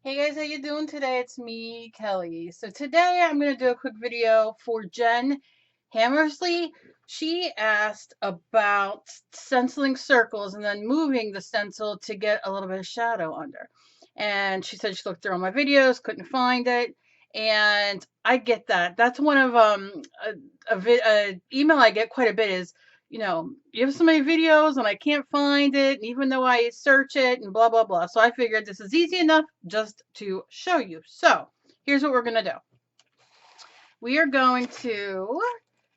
Hey guys, how you doing today? It's me, Kelly. So today I'm going to do a quick video for Jen Hammersley. She asked about stenciling circles and then moving the stencil to get a little bit of shadow under. And she said she looked through all my videos, couldn't find it. And I get that. That's one of a email I get quite a bit is, you have so many videos and I can't find it. And even though I search it and blah, blah, blah. So I figured this is easy enough just to show you. So here's what we're going to do. We are going to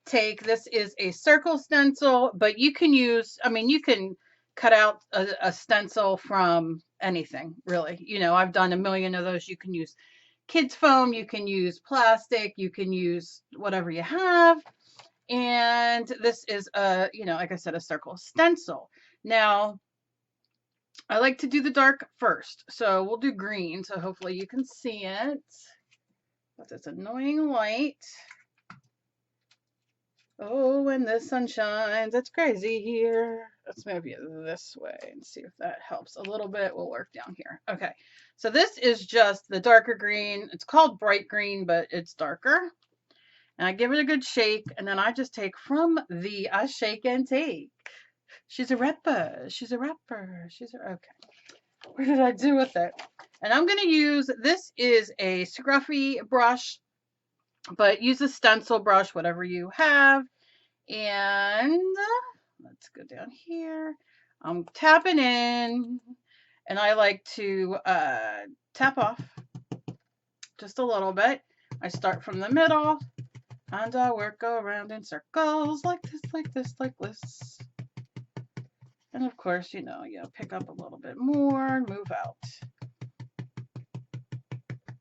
take, this is a circle stencil, but you can use, you can cut out a stencil from anything, really. I've done a million of those. You can use kids foam, you can use plastic, you can use whatever you have. And this is like I said, a circle stencil. Now, I like to do the dark first. So we'll do green. So hopefully you can see it. With this annoying light. Oh, when the sun shines, it's crazy here. Let's move you this way and see if that helps a little bit. We'll work down here. Okay, so this is just the darker green. It's called bright green, but it's darker. And I give it a good shake, and then I just take from the I shake and take. She's a rapper. She's a rapper. Okay. What did I do with it? And I'm going to use, this is a scruffy brush, but use a stencil brush, whatever you have. And let's go down here. I'm tapping in, and I like to tap off just a little bit. I start from the middle, and I work around in circles like this, like this, like this. And of course, you pick up a little bit more and move out.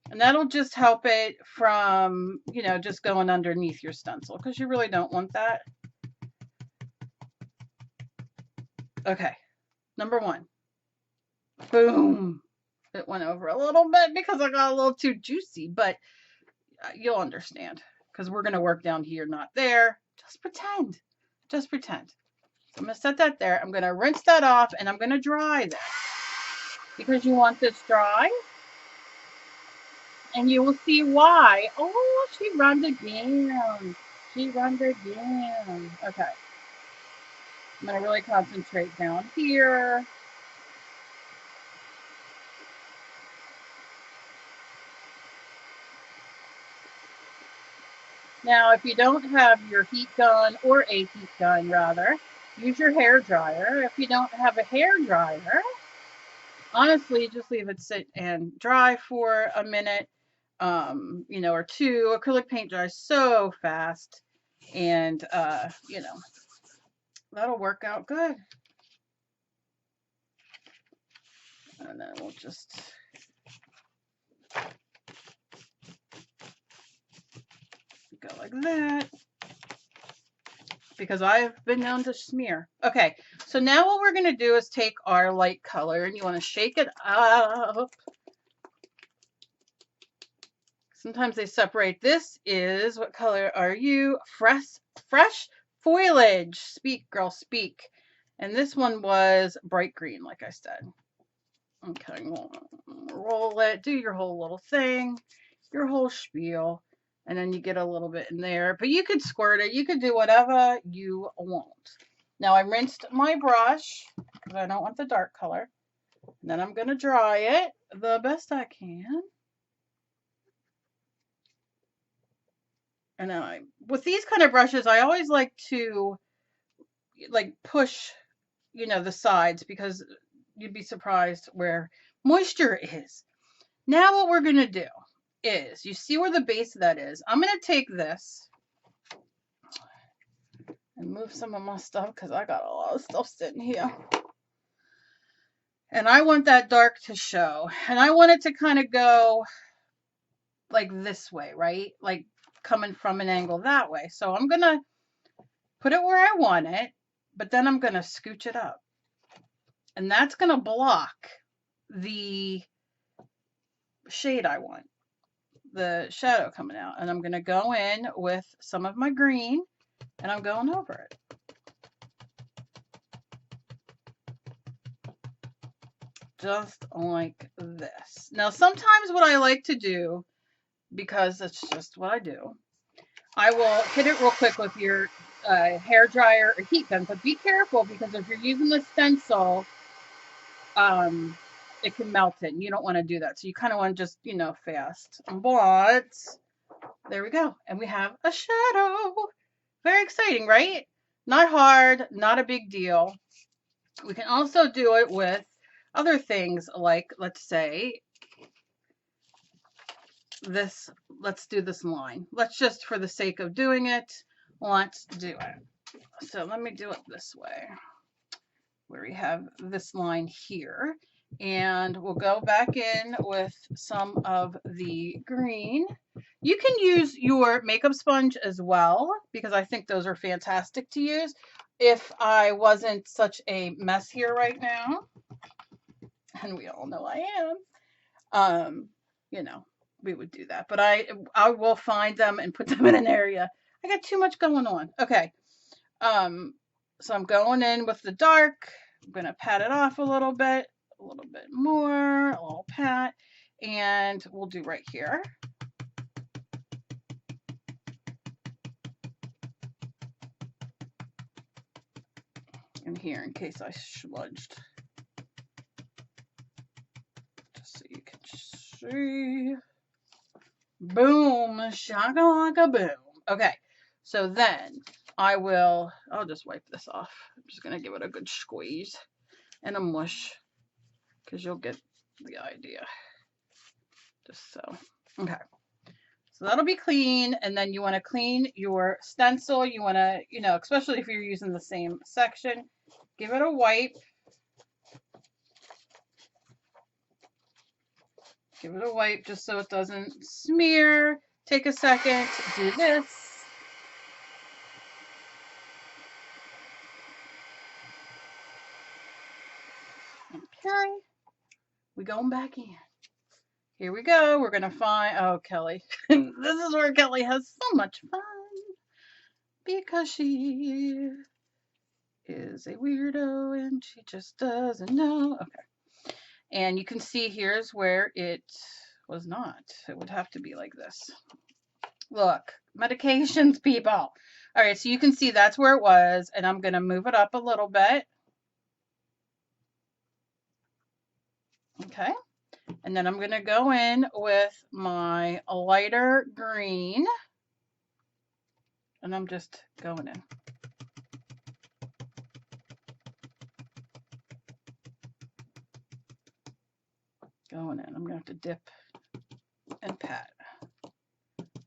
And that'll just help it from, just going underneath your stencil, because you really don't want that. Okay, number one. Boom. It went over a little bit because I got a little too juicy, but you'll understand because we're going to work down here, not there. Just pretend. Just pretend. So I'm going to set that there. I'm going to rinse that off, and I'm going to dry that because you want this dry. And you will see why. Oh, she runs again. She runs again. Okay. I'm going to really concentrate down here. Now, if you don't have your heat gun, or a heat gun rather, use your hair dryer. If you don't have a hair dryer, honestly, just leave it sit and dry for a minute, or two. Acrylic paint dries so fast, and that'll work out good. And then we'll just go like that, because I've been known to smear. Okay, so now what we're going to do is take our light color, and you want to shake it up. Sometimes they separate. This is, what color are you? Fresh foliage. Speak, girl, speak. And this one was bright green, like I said. Okay, we'll roll it, do your whole little thing, your whole spiel, and then you get a little bit in there. But you could squirt it. You could do whatever you want. Now I rinsed my brush because I don't want the dark color. And then I'm going to dry it the best I can. And then with these kind of brushes, I always like to push, the sides, because you'd be surprised where moisture is. Now what we're going to do is, you see where the base of that is. I'm going to take this and move some of my stuff because I got a lot of stuff sitting here. And I want that dark to show. And I want it to kind of go like this way, right? Like coming from an angle that way. So I'm going to put it where I want it, but then I'm going to scooch it up. And that's going to block the shade I want, the shadow coming out. And I'm going to go in with some of my green, and I'm going over it. just like this. Now, sometimes what I like to do, because it's just what I do, I will hit it real quick with your hair dryer or heat gun, but be careful because if you're using the stencil, it can melt it, and you don't want to do that. So you kind of want to just, you know, fast. But there we go, and we have a shadow. Very exciting, right? Not hard, not a big deal. We can also do it with other things like, let's say, this. Let's do this line. Let's just, for the sake of doing it, let's do it. So let me do it this way, where we have this line here. And we'll go back in with some of the green. You can use your makeup sponge as well, because I think those are fantastic to use. If I wasn't such a mess here right now, and we all know I am, you know, we would do that. But I will find them and put them in an area. I got too much going on. Okay. So I'm going in with the dark. I'm going to pat it off a little bit more, a little pat, and we'll do right here. And here, in case I smudged, just so you can see. Boom, shakalaka boom. Okay, so then I'll just wipe this off. I'm just gonna give it a good squeeze and a mush, because you'll get the idea. Just so. Okay. So that'll be clean, and then you want to clean your stencil. You want to, you know, especially if you're using the same section, give it a wipe. Give it a wipe just so it doesn't smear. Take a second, do this. Okay, we going back in. Here we go. We're gonna find, oh, Kelly. This is where Kelly has so much fun, because she is a weirdo and she just doesn't know. Okay. And you can see here's where it was not. It would have to be like this. Look, medications, people. All right, so you can see that's where it was, and I'm gonna move it up a little bit. Okay. And then I'm going to go in with my lighter green, and I'm just going in. Going in. I'm going to have to dip and pat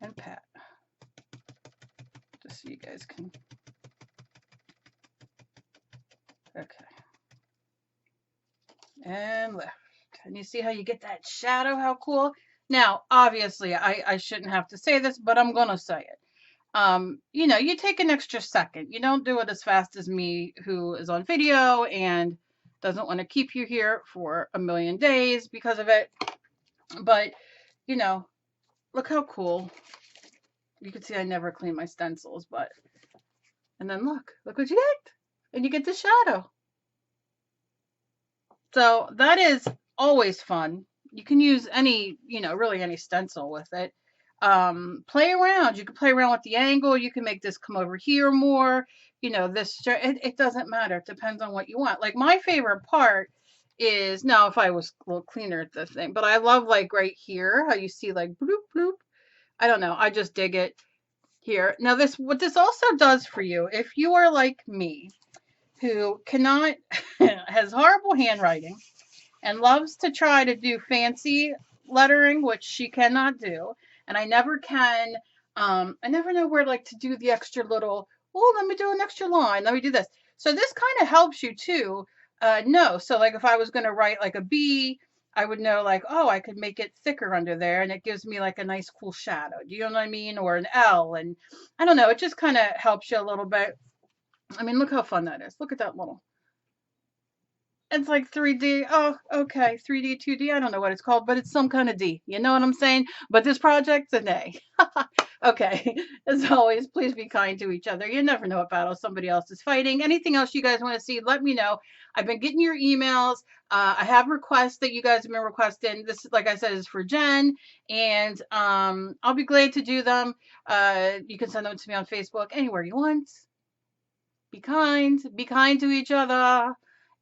and pat, just so you guys can. Okay. And lift. And you see how you get that shadow? How cool. Now, obviously, I shouldn't have to say this, but I'm going to say it. You know, you take an extra second. You don't do it as fast as me, who is on video and doesn't want to keep you here for a million days because of it. But, you know, look how cool. You can see I never clean my stencils, but, and then look what you get. And you get the shadow. So that is always fun. You can use any, you know, really any stencil with it. Play around. You can play around with the angle. You can make this come over here more. You know, this, it doesn't matter. It depends on what you want. Like my favorite part is, now if I was a little cleaner at this thing, but I love like right here, how you see like bloop, bloop. I don't know. I just dig it here. Now this, what this also does for you, if you are like me, who cannot, has horrible handwriting, and loves to try to do fancy lettering, which she cannot do. And I never can, I never know where like to do the extra little, oh, let me do an extra line. Let me do this. So this kind of helps you too know. So like if I was going to write like a B, I would know like, oh, I could make it thicker under there, and it gives me like a nice cool shadow. Do you know what I mean? Or an L. And I don't know, it just kind of helps you a little bit. I mean, look how fun that is. Look at that little. It's like 3D. Oh, okay. 3D, 2D. I don't know what it's called, but it's some kind of D. You know what I'm saying? But this project's an A. Okay. As always, please be kind to each other. You never know what battle somebody else is fighting. Anything else you guys want to see, let me know. I've been getting your emails. I have requests that you guys have been requesting. This, like I said, is for Jen, and I'll be glad to do them. You can send them to me on Facebook, anywhere you want. Be kind to each other,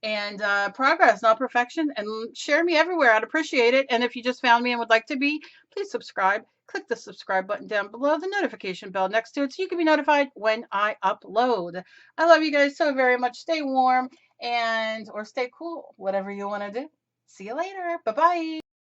and progress, not perfection. And share me everywhere. I'd appreciate it. And if you just found me and would like to be, please subscribe. Click the subscribe button down below, the notification bell next to it, so you can be notified when I upload. I love you guys so very much. Stay warm and or stay cool, whatever you want to do. See you later. Bye bye.